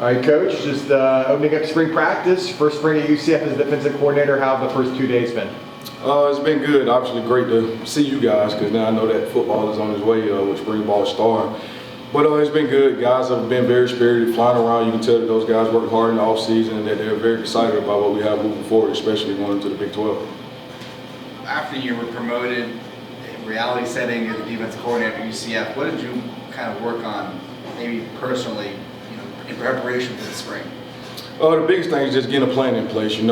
All right, Coach, just opening up spring practice. First spring at UCF as a defensive coordinator. How have the first 2 days been? It's been good. Obviously great to see you guys because now I know that football is on its way with spring ball starting. But it's been good. Guys have been very spirited, flying around. You can tell that those guys worked hard in the offseason and that they're very excited about what we have moving forward, especially going into the Big 12. After you were promoted, in reality setting as a defensive coordinator at UCF, what did you kind of work on, maybe personally, in preparation for the spring? The biggest thing is just getting a plan in place, trying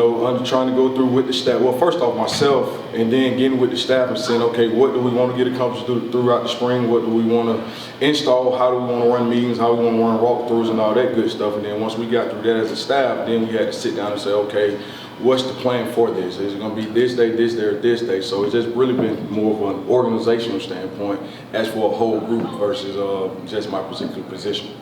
to go through with the staff. Well, first off, myself, and then getting with the staff and saying, okay, what do we want to get accomplished throughout the spring? What do we want to install? How do we want to run meetings? How do we want to run walkthroughs and all that good stuff? And then once we got through that as a staff, then we had to sit down and say, okay, what's the plan for this? Is it going to be this day, this day, or this day? So it's just really been more of an organizational standpoint as for a whole group versus just my particular position.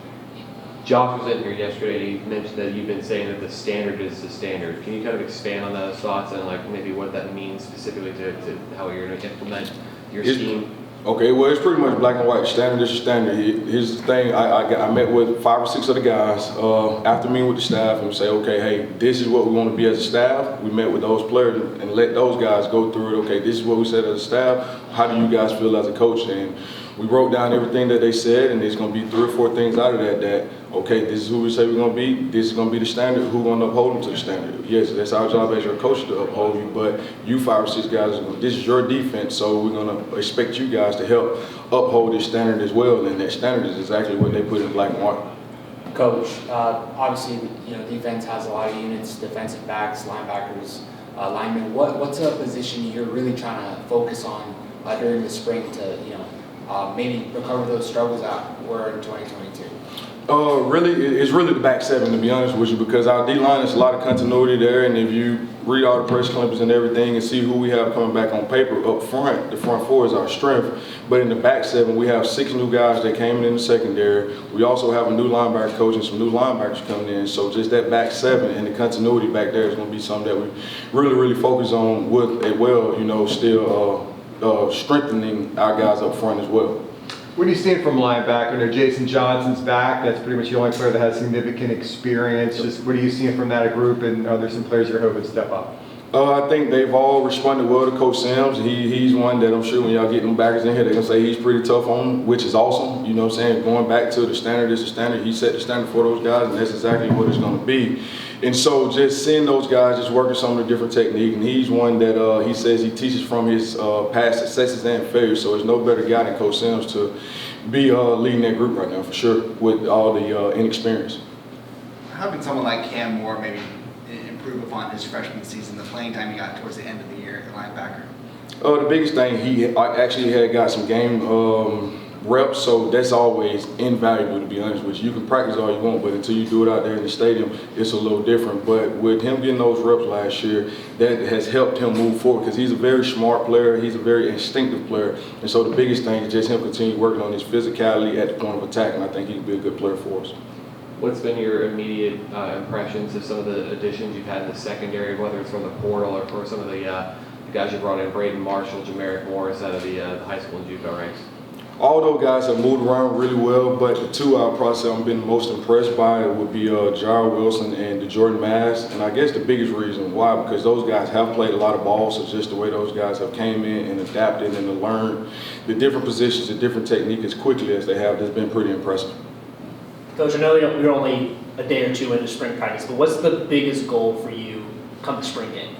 Josh was in here yesterday and he mentioned that you've been saying that the standard is the standard. Can you kind of expand on those thoughts and maybe what that means specifically to how you're going to implement your scheme? Okay, well, it's pretty much black and white. Standard is the standard. Here's the thing. I met with 5 or 6 of the guys after meeting with the staff and say, okay, hey, this is what we want to be as a staff. We met with those players and let those guys go through it. Okay, this is what we said as a staff. How do you guys feel as a coach? And we wrote down everything that they said, and there's going to be 3 or 4 things out of that, okay, this is who we say we're going to be, this is going to be the standard, who's going to uphold them to the standard. Yes, that's our job as your coach to uphold you, but you 5 or 6 guys, this is your defense, so we're going to expect you guys to help uphold this standard as well, and that standard is exactly what they put in black and white. Coach, obviously, defense has a lot of units, defensive backs, linebackers, linemen. What's a position you're really trying to focus on during the spring to, maybe recover those struggles that were in 2022? It's really the back 7, to be honest with you, because our D-line is a lot of continuity there, and if you read all the press clippings and everything and see who we have coming back on paper up front, the front 4 is our strength, but in the back 7, we have 6 new guys that came in the secondary. We also have a new linebacker coach and some new linebackers coming in, so just that back 7 and the continuity back there is going to be something that we really focus on with as well, still strengthening our guys up front as well. What are you seeing from linebacker? Jason Johnson's back. That's pretty much the only player that has significant experience. Just what are you seeing from that group, and are there some players you're hoping to step up? I think they've all responded well to Coach Sims. He's one that I'm sure when y'all get them backers in here, they're going to say he's pretty tough on them, which is awesome. You know what I'm saying? Going back to the standard is the standard. He set the standard for those guys, and that's exactly what it's going to be. And so just seeing those guys just working some of the different technique, and he's one that he says he teaches from his past successes and failures. So there's no better guy than Coach Sims to be leading that group right now, for sure, with all the inexperience. How can someone like Cam Moore maybe improve upon his freshman season, the playing time he got towards the end of the year at linebacker? The biggest thing, he actually had got some game reps, so that's always invaluable, to be honest with you. You can practice all you want, but until you do it out there in the stadium, it's a little different. But with him getting those reps last year, that has helped him move forward because he's a very smart player, he's a very instinctive player, and so the biggest thing is just him continue working on his physicality at the point of attack, and I think he can be a good player for us. What's been your immediate impressions of some of the additions you've had in the secondary, whether it's from the portal or for some of the guys you brought in, Braden Marshall, Jamarick Morris out of the high school and JUCO ranks? All those guys have moved around really well, but the 2 I've probably been most impressed by would be Jared Wilson and Jordan Mass. And I guess the biggest reason why, because those guys have played a lot of ball, so just the way those guys have came in and adapted and learned the different positions, the different technique as quickly as they have, that's been pretty impressive. Coach, I know you're only a day or 2 into spring practice, but what's the biggest goal for you come the spring game?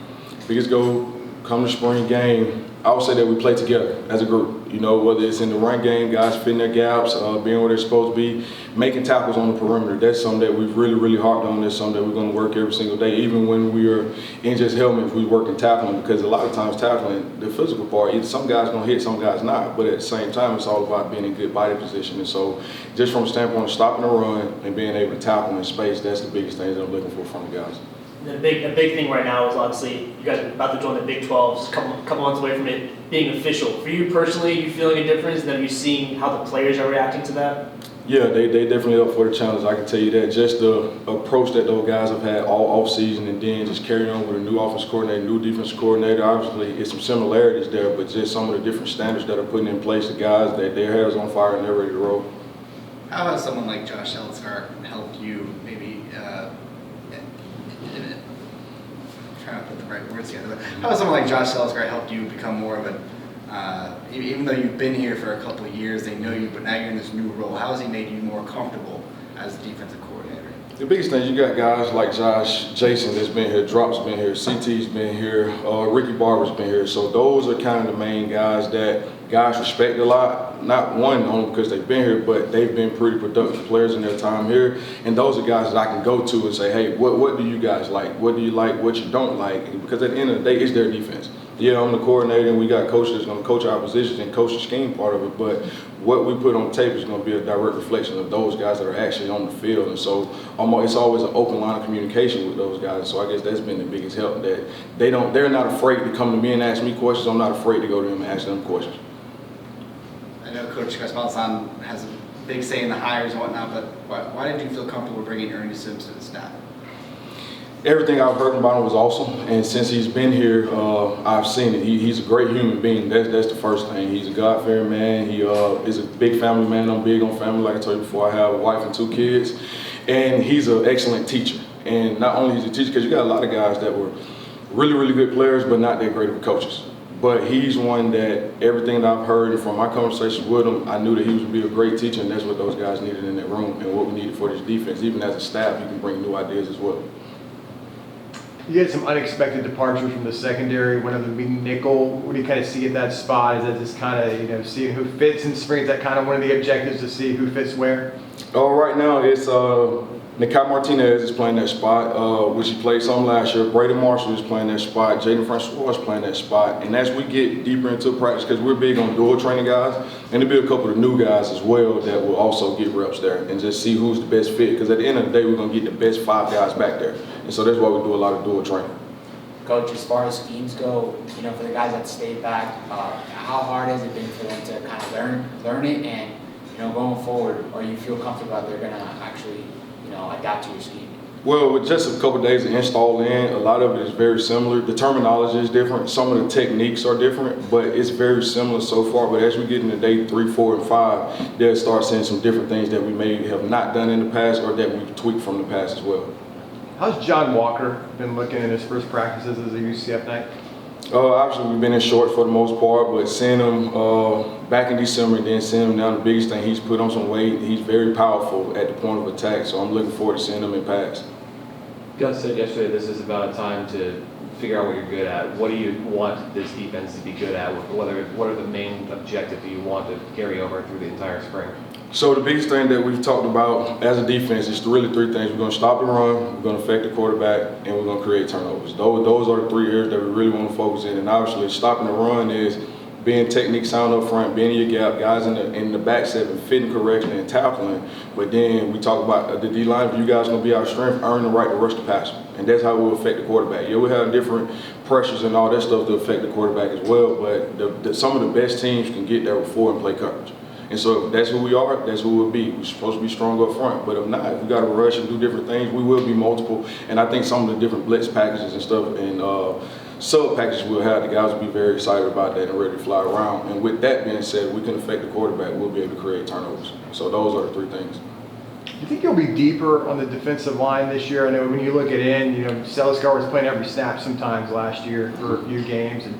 Biggest goal come the spring game, I would say that we play together as a group. Whether it's in the run game, guys fitting their gaps, being where they're supposed to be, making tackles on the perimeter. That's something that we've really harped on. That's something that we're going to work every single day. Even when we are in just helmets, we work in tackling, because a lot of times tackling, the physical part, either some guys going to hit, some guys not. But at the same time, it's all about being in good body position. And so just from the standpoint of stopping the run and being able to tackle in space, that's the biggest thing that I'm looking for from the guys. A big thing right now is obviously you guys are about to join the Big 12, couple months away from it being official. For you personally, are you feeling a difference? And are you seeing how the players are reacting to that? Yeah, they definitely up for the challenge. I can tell you that. Just the approach that those guys have had all off season, and then just carrying on with a new offensive coordinator, new defensive coordinator. Obviously, it's some similarities there, but just some of the different standards that are putting in place. The guys, their hair is on fire and they're ready to roll. How has someone like Josh Ellis helped you maybe conference together. But how has someone like Josh Selzgard helped you become more of an, even though you've been here for a couple of years, they know you, but now you're in this new role. How has he made you more comfortable as a defensive coordinator? The biggest thing, you got guys like Josh, Jason that's been here, Drop's been here, CT's been here, Ricky Barber's been here. So those are kind of the main guys that guys respect a lot. Not one only because they've been here, but they've been pretty productive players in their time here. And those are guys that I can go to and say, hey, what do you guys like? What do you like? What you don't like? Because at the end of the day, it's their defense. Yeah, I'm the coordinator, and we got coaches that's going to coach our positions and coach the scheme part of it. But what we put on tape is going to be a direct reflection of those guys that are actually on the field. And so it's always an open line of communication with those guys. So I guess that's been the biggest help, that they're not afraid to come to me and ask me questions. I'm not afraid to go to them and ask them questions. I know Coach Gaspalsan has a big say in the hires and whatnot, but why did you feel comfortable bringing Ernie Simpsons to the staff? Everything I've heard about him was awesome, and since he's been here, I've seen it. He's a great human being. That's the first thing. He's a God-fearing man. He is a big family man. I'm big on family, like I told you before. I have a wife and 2 kids, and he's an excellent teacher. And not only is he a teacher, because you got a lot of guys that were really, really good players, but not that great of coaches. But he's one that everything that I've heard from my conversations with him, I knew that he would be a great teacher, and that's what those guys needed in that room and what we needed for this defense. Even as a staff, you can bring new ideas as well. You had some unexpected departures from the secondary, one of them being nickel. What do you kind of see at that spot? Is that just kind of, seeing who fits in spring? Is that kind of one of the objectives, to see who fits where? Right now it's Nikai Martinez is playing that spot, which he played some last year. Braden Marshall is playing that spot. Jaden Francois is playing that spot. And as we get deeper into practice, because we're big on dual training guys, and there'll be a couple of new guys as well that will also get reps there and just see who's the best fit. Because at the end of the day, we're going to get the best 5 guys back there. And so that's why we do a lot of dual training. Coach, as far as schemes go, for the guys that stayed back, how hard has it been for them to kind of learn it? And, going forward, or you feel comfortable that they're going to actually, adapt to your scheme? Well, with just a couple of days of install in, a lot of it is very similar. The terminology is different. Some of the techniques are different, but it's very similar so far. But as we get into day 3, 4, and 5, they'll start seeing some different things that we may have not done in the past or that we've tweaked from the past as well. How's John Walker been looking in his first practices as a UCF Knight? Obviously, we've been in short for the most part, but seeing him back in December and then seeing him now, the biggest thing, he's put on some weight. He's very powerful at the point of attack, so I'm looking forward to seeing him in pass. Gus said yesterday this is about a time to figure out what you're good at. What do you want this defense to be good at? What are the main objectives you want to carry over through the entire spring? So the biggest thing that we've talked about as a defense is really 3 things. We're going to stop the run, we're going to affect the quarterback, and we're going to create turnovers. Those are the 3 areas that we really want to focus in. And obviously, stopping the run is being technique sound up front, being in your gap, guys in the back 7, fitting correctly and tackling. But then we talk about the D-line. If you guys are going to be our strength, earn the right to rush the passer. And that's how we'll affect the quarterback. Yeah, we have different pressures and all that stuff to affect the quarterback as well. But some of the best teams can get there with 4 and play coverage. And so if that's who we are, that's who we'll be. We're supposed to be strong up front. But if not, if we got to rush and do different things, we will be multiple. And I think some of the different blitz packages and stuff and sub packages we'll have, the guys will be very excited about that and ready to fly around. And with that being said, we can affect the quarterback. We'll be able to create turnovers. So those are the 3 things. Do you think you'll be deeper on the defensive line this year? I know when you look at Selzgard was playing every snap sometimes last year for a few games, and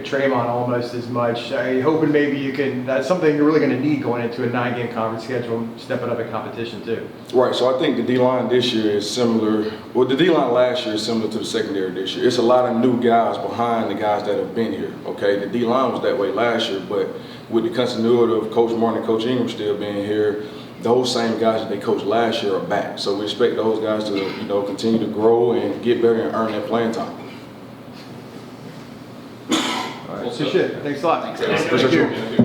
Tremont almost as much. I'm hoping maybe you can, that's something you're really going to need going into a 9-game conference schedule, stepping up in competition too. Right, so I think the D-line this year is similar, well the D-line last year is similar to the secondary this year. It's a lot of new guys behind the guys that have been here, okay? The D-line was that way last year, but with the continuity of Coach Martin and Coach Ingram still being here, those same guys that they coached last year are back. So we expect those guys to continue to grow and get better and earn that playing time. All right, so shit. Thanks a lot. Thanks. Appreciate you.